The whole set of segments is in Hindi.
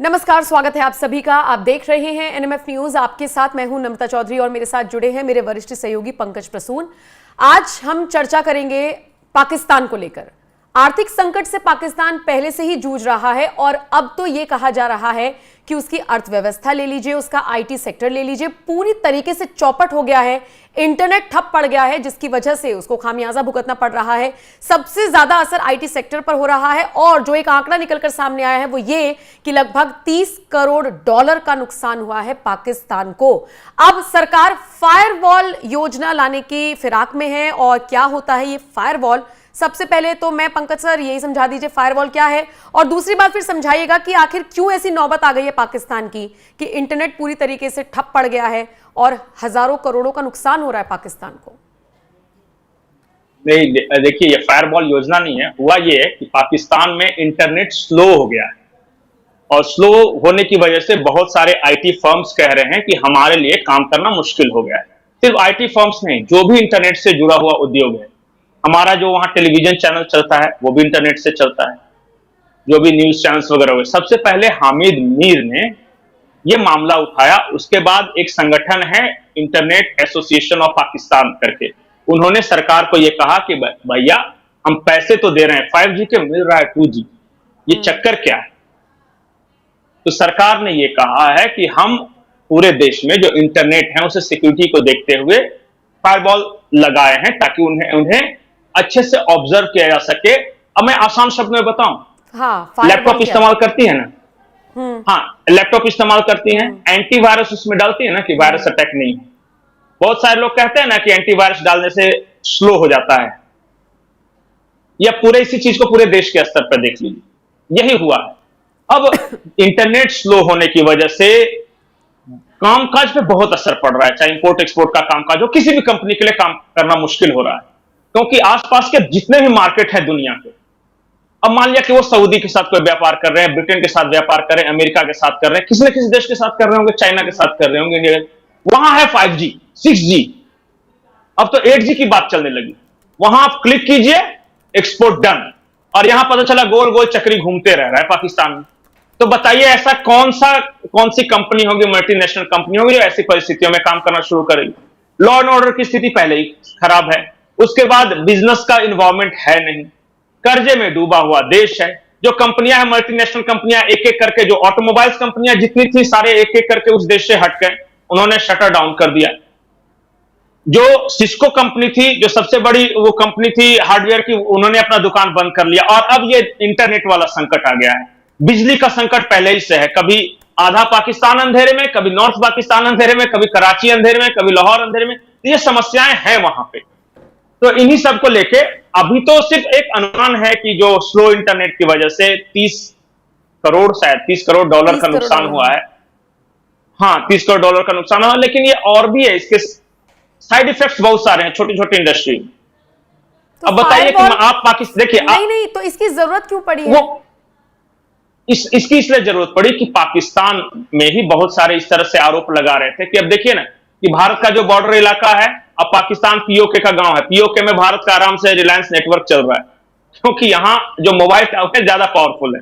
नमस्कार, स्वागत है आप सभी का। आप देख रहे हैं एनएमएफ न्यूज। आपके साथ मैं हूं नमिता चौधरी और मेरे साथ जुड़े हैं मेरे वरिष्ठ सहयोगी पंकज प्रसून। आज हम चर्चा करेंगे पाकिस्तान को लेकर। आर्थिक संकट से पाकिस्तान पहले से ही जूझ रहा है और अब तो ये कहा जा रहा है कि उसकी अर्थव्यवस्था ले लीजिए, उसका आईटी सेक्टर ले लीजिए, पूरी तरीके से चौपट हो गया है। इंटरनेट ठप पड़ गया है, जिसकी वजह से उसको खामियाजा भुगतना पड़ रहा है। सबसे ज्यादा असर आईटी सेक्टर पर हो रहा है और जो एक आंकड़ा निकलकर सामने आया है वो ये कि लगभग 30 करोड़ डॉलर का नुकसान हुआ है पाकिस्तान को। अब सरकार फायरवॉल योजना लाने की फिराक में है। और क्या होता है ये फायरवॉल? सबसे पहले तो मैं पंकज सर यही समझा दीजिए फायरवॉल क्या है, और दूसरी बात फिर समझाइएगा कि आखिर क्यों ऐसी नौबत आ गई है पाकिस्तान की कि इंटरनेट पूरी तरीके से ठप पड़ गया है और हजारों करोड़ों का नुकसान हो रहा है पाकिस्तान को। नहीं, देखिए, ये फायरवॉल योजना नहीं है। हुआ ये है कि पाकिस्तान में इंटरनेट स्लो हो गया है और स्लो होने की वजह से बहुत सारे आईटी फर्म्स कह रहे हैं कि हमारे लिए काम करना मुश्किल हो गया है। सिर्फ आईटी फर्म्स नहीं, जो भी इंटरनेट से जुड़ा हुआ उद्योग है, हमारा जो वहां टेलीविजन चैनल चलता है वो भी इंटरनेट से चलता है, जो भी न्यूज चैनल्स वगैरह हुए। सबसे पहले हामिद मीर ने ये मामला उठाया, उसके बाद एक संगठन है इंटरनेट एसोसिएशन ऑफ पाकिस्तान करके, उन्होंने सरकार को ये कहा कि भैया हम पैसे तो दे रहे हैं, 5G के मिल रहा है 2G, ये चक्कर क्या है? तो सरकार ने ये कहा है कि हम पूरे देश में जो इंटरनेट है उसे सिक्योरिटी को देखते हुए फायरवॉल लगाए हैं ताकि उन्हें अच्छे से ऑब्जर्व किया जा सके। अब मैं आसान शब्द में बताऊं, हाँ, लैपटॉप इस्तेमाल करती है ना, हाँ, लैपटॉप इस्तेमाल करती हैं, एंटीवायरस उसमें डालती है ना कि वायरस अटैक नहीं हो। बहुत सारे लोग कहते हैं ना कि एंटीवायरस डालने से स्लो हो जाता है, या पूरे इसी चीज को पूरे देश के स्तर पर देख लीजिए, यही हुआ है। अब इंटरनेट स्लो होने की वजह से कामकाज पे बहुत असर पड़ रहा है, चाहे इंपोर्ट एक्सपोर्ट का कामकाज हो, किसी भी कंपनी के लिए काम करना मुश्किल हो रहा है, क्योंकि आसपास के जितने भी मार्केट है दुनिया के, अब मान लिया कि वो सऊदी के साथ कोई व्यापार कर रहे हैं, ब्रिटेन के साथ व्यापार कर रहे हैं, अमेरिका के साथ कर रहे हैं, किसी न किसी देश के साथ कर रहे होंगे, चाइना के साथ कर रहे होंगे, इंडिया, वहां है 5G 6G, अब तो 8G की बात चलने लगी। वहां आप क्लिक कीजिए, एक्सपोर्ट डन, और यहां पता चला गोल गोल चक्री घूमते रह रहा है पाकिस्तान में। तो बताइए ऐसा कौन सी कंपनी होगी, मल्टीनेशनल कंपनी होगी जो ऐसी परिस्थितियों में काम करना शुरू करेगी? लॉ एंड ऑर्डर की स्थिति पहले ही खराब है, उसके बाद बिजनेस का इन्वॉल्वमेंट है नहीं, कर्जे में डूबा हुआ देश है। जो कंपनियां हैं, मल्टीनेशनल कंपनियां, एक एक करके, जो ऑटोमोबाइल्स कंपनियां जितनी थी सारे एक एक करके उस देश से हट गए, उन्होंने शटर डाउन कर दिया। जो सिस्को कंपनी थी, जो सबसे बड़ी वो कंपनी थी हार्डवेयर की, उन्होंने अपना दुकान बंद कर लिया। और अब ये इंटरनेट वाला संकट आ गया है। बिजली का संकट पहले ही से है, कभी आधा पाकिस्तान अंधेरे में, कभी नॉर्थ पाकिस्तान अंधेरे में, कभी कराची अंधेरे में, कभी लाहौर अंधेरे में, ये समस्याएं हैं वहां पे। तो इन्हीं सब को लेके अभी तो सिर्फ एक अनुमान है कि जो स्लो इंटरनेट की वजह से 30 करोड़, शायद 30 करोड़ डॉलर का नुकसान हुआ है। हाँ, 30 करोड़ डॉलर का नुकसान हुआ, लेकिन ये और भी है, इसके साइड इफेक्ट्स बहुत सारे हैं छोटी छोटी इंडस्ट्री। तो अब बताइए कि आप पाकिस्तान, देखिए नहीं, तो इसकी जरूरत क्यों पड़ी है? वो इसकी इसलिए जरूरत पड़ी कि पाकिस्तान में ही बहुत सारे इस तरह से आरोप लगा रहे थे कि अब देखिए ना कि भारत का जो बॉर्डर इलाका है, अब पाकिस्तान पीओके का गांव है, पीओके में भारत का आराम से रिलायंस नेटवर्क चल रहा है, क्योंकि यहां जो मोबाइल टावर है ज्यादा पावरफुल है।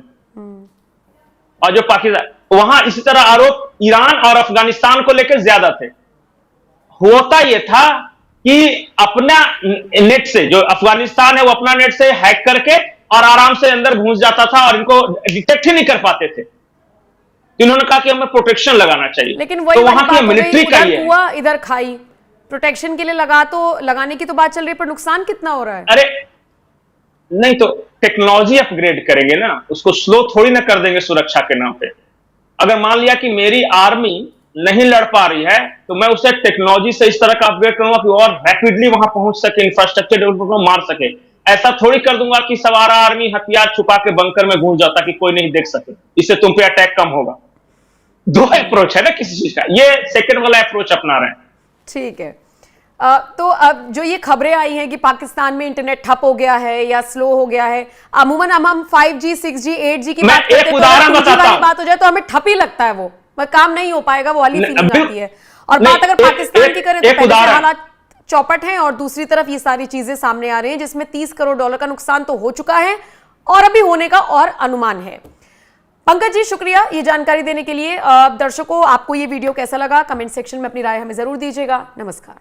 और जो पाकिस्तान, वहां इसी तरह आरोप ईरान और अफगानिस्तान को लेकर ज्यादा थे। होता यह था कि अपना नेट से, जो अफगानिस्तान है वो अपना नेट से हैक करके और आराम से अंदर घुस जाता था और इनको डिटेक्ट ही नहीं कर पाते थे। इन्होंने कहा कि हमें प्रोटेक्शन लगाना चाहिए, लेकिन वही तो वहां की मिलिट्री का ही हुआ, इधर खाई, प्रोटेक्शन के लिए लगाने की तो बात चल रही है, पर नुकसान कितना हो रहा है? अरे नहीं, तो टेक्नोलॉजी अपग्रेड करेंगे ना, उसको स्लो थोड़ी ना कर देंगे सुरक्षा के नाम पे। अगर मान लिया कि मेरी आर्मी नहीं लड़ पा रही है तो मैं उसे टेक्नोलॉजी से इस तरह का अपग्रेड करूंगा कि और रैपिडली वहां पहुंच सके, इंफ्रास्ट्रक्चर डेवलपमेंट को मार सके। ऐसा थोड़ी कर दूंगा कि सवारा आर्मी हथियार छुपा के बंकर में घुस जाता कि कोई नहीं देख सके, इससे तुम पे अटैक कम होगा। दो अप्रोच है ना किसी चीज का, ये सेकंड वाला अप्रोच अपना रहे हैं। ठीक है। तो अब जो ये खबरें आई हैं कि पाकिस्तान में इंटरनेट ठप हो गया है या स्लो हो गया है, अमूमन हम 5G 6G 8G की बात करते हैं, तो अगर 2G वाली बात हो जाए तो हमें ठप ही लगता है, वो काम नहीं हो पाएगा, वो वाली फीलिंग आती है। और बात अगर पाकिस्तान की करें तो पहले से हालात चौपट हैं, और दूसरी तरफ ये सारी चीजें सामने आ रही हैं जिसमें 30 करोड़ डॉलर का नुकसान तो हो चुका है और अभी होने का और अनुमान है। पंकज जी शुक्रिया ये जानकारी देने के लिए। दर्शकों आपको ये वीडियो कैसा लगा कमेंट सेक्शन में अपनी राय हमें जरूर दीजिएगा। नमस्कार।